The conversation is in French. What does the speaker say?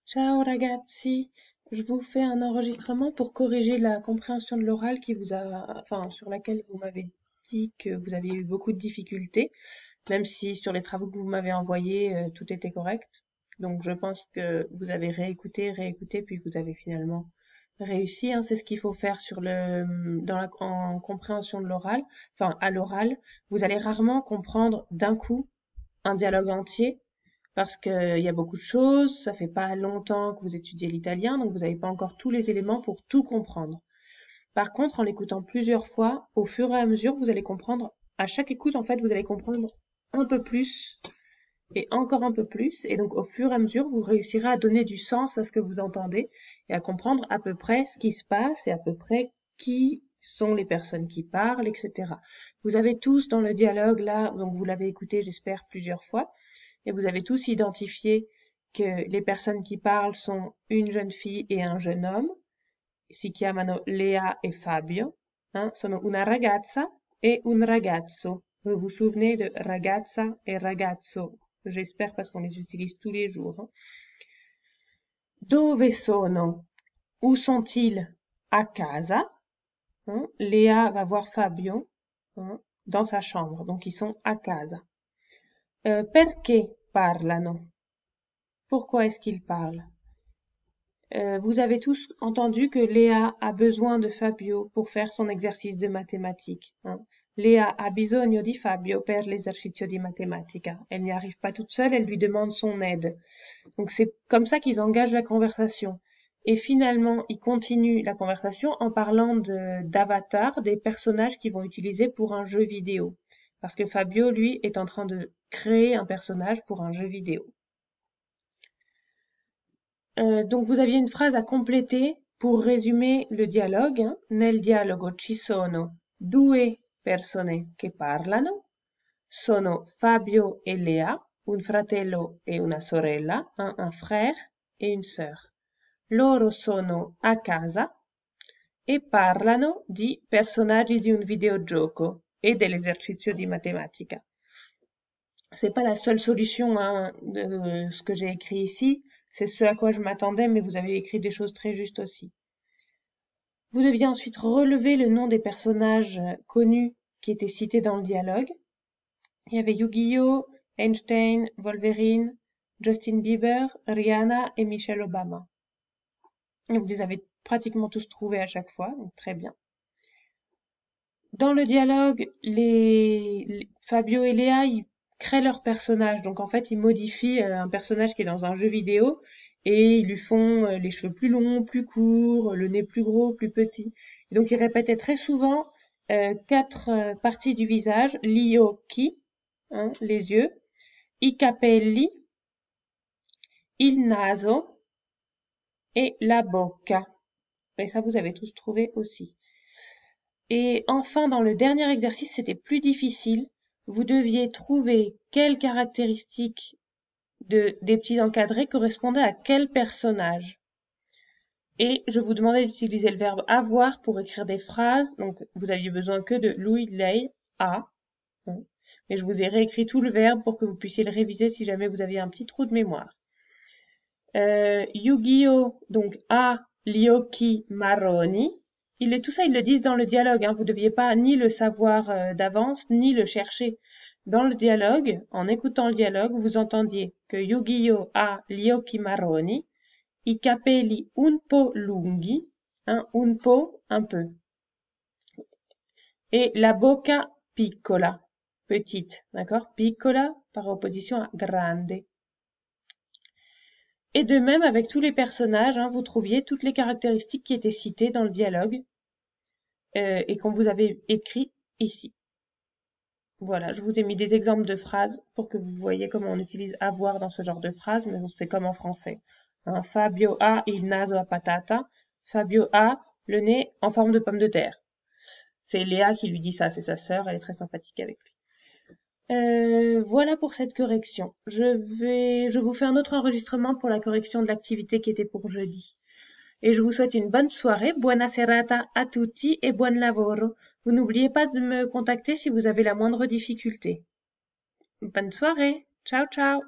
Ciao ragazzi, je vous fais un enregistrement pour corriger la compréhension de l'oral sur laquelle vous m'avez dit que vous aviez eu beaucoup de difficultés, même si sur les travaux que vous m'avez envoyés, tout était correct. Donc je pense que vous avez réécouté, puis vous avez finalement réussi, hein. C'est ce qu'il faut faire en compréhension de l'oral, à l'oral. Vous allez rarement comprendre d'un coup un dialogue entier parce qu'il y a beaucoup de choses, ça fait pas longtemps que vous étudiez l'italien, donc vous n'avez pas encore tous les éléments pour tout comprendre. Par contre, en l'écoutant plusieurs fois, au fur et à mesure, vous allez comprendre, à chaque écoute, en fait, vous allez comprendre un peu plus et encore un peu plus, et donc au fur et à mesure, vous réussirez à donner du sens à ce que vous entendez et à comprendre à peu près ce qui se passe et à peu près qui sont les personnes qui parlent, etc. Vous avez tous dans le dialogue là, donc vous l'avez écouté, j'espère, plusieurs fois, et vous avez tous identifié que les personnes qui parlent sont une jeune fille et un jeune homme. Si chiamano Lea e Fabio. Hein, sono una ragazza e un ragazzo. Vous vous souvenez de ragazza et ragazzo? J'espère parce qu'on les utilise tous les jours. Hein. Dove sono? Où sont-ils? A casa. Hein. Léa va voir Fabio, hein, dans sa chambre. Donc ils sont a casa. Perché parlano? Pourquoi est-ce qu'ils parlent? Vous avez tous entendu que Léa a besoin de Fabio pour faire son exercice de mathématiques. Hein. Léa ha bisogno di Fabio per l'esercizio di matematica. Elle n'y arrive pas toute seule, elle lui demande son aide. Donc c'est comme ça qu'ils engagent la conversation. Et finalement, ils continuent la conversation en parlant d'avatars, des personnages qu'ils vont utiliser pour un jeu vidéo. Parce que Fabio, lui, est en train de créer un personnage pour un jeu vidéo. Donc vous aviez une phrase à compléter pour résumer le dialogue. Hein. Nel dialogo ci sono due persone che parlano. Sono Fabio e Lea, un fratello e una sorella, un frère et une sœur. Loro sono a casa e parlano di personaggi di un videogioco e dell'esercizio di matematica. C'est pas la seule solution, hein, de ce que j'ai écrit ici. C'est ce à quoi je m'attendais, mais vous avez écrit des choses très justes aussi. Vous deviez ensuite relever le nom des personnages connus qui étaient cités dans le dialogue. Il y avait Yu-Gi-Oh!, Einstein, Wolverine, Justin Bieber, Rihanna et Michelle Obama. Et vous les avez pratiquement tous trouvés à chaque fois, donc très bien. Dans le dialogue, Fabio et Léa, ils créent leur personnage. Donc en fait, ils modifient un personnage qui est dans un jeu vidéo et ils lui font les cheveux plus longs, plus courts, le nez plus gros, plus petit. Et donc ils répétaient très souvent 4 parties du visage: gli occhi, hein, les yeux, i capelli, il naso et la bocca. Et ça, vous avez tous trouvé aussi. Et enfin, dans le dernier exercice, c'était plus difficile. Vous deviez trouver quelles caractéristiques des petits encadrés correspondaient à quel personnage. Et je vous demandais d'utiliser le verbe avoir pour écrire des phrases. Donc, vous aviez besoin que de lui, lei, a. Mais je vous ai réécrit tout le verbe pour que vous puissiez le réviser si jamais vous aviez un petit trou de mémoire. Yu-Gi-Oh! Donc, a gli occhi marroni. Tout ça, ils le disent dans le dialogue. Hein. Vous ne deviez pas ni le savoir d'avance, ni le chercher. Dans le dialogue, en écoutant le dialogue, vous entendiez que Yu-Gi-Oh! Ha gli occhi marroni, i capelli un po' lunghi, hein, un po', un peu, et la bocca piccola, petite, d'accord? Piccola par opposition à grande. Et de même avec tous les personnages, hein, vous trouviez toutes les caractéristiques qui étaient citées dans le dialogue et qu'on vous avait écrit ici. Voilà, je vous ai mis des exemples de phrases pour que vous voyez comment on utilise avoir dans ce genre de phrase, mais c'est comme en français. Hein, Fabio ha il naso a patata. Fabio a le nez en forme de pomme de terre. C'est Léa qui lui dit ça, c'est sa sœur, elle est très sympathique avec lui. Voilà pour cette correction. Je vous fais un autre enregistrement pour la correction de l'activité qui était pour jeudi. Et je vous souhaite une bonne soirée, buona serata a tutti e buon lavoro. Vous n'oubliez pas de me contacter si vous avez la moindre difficulté. Bonne soirée, ciao ciao.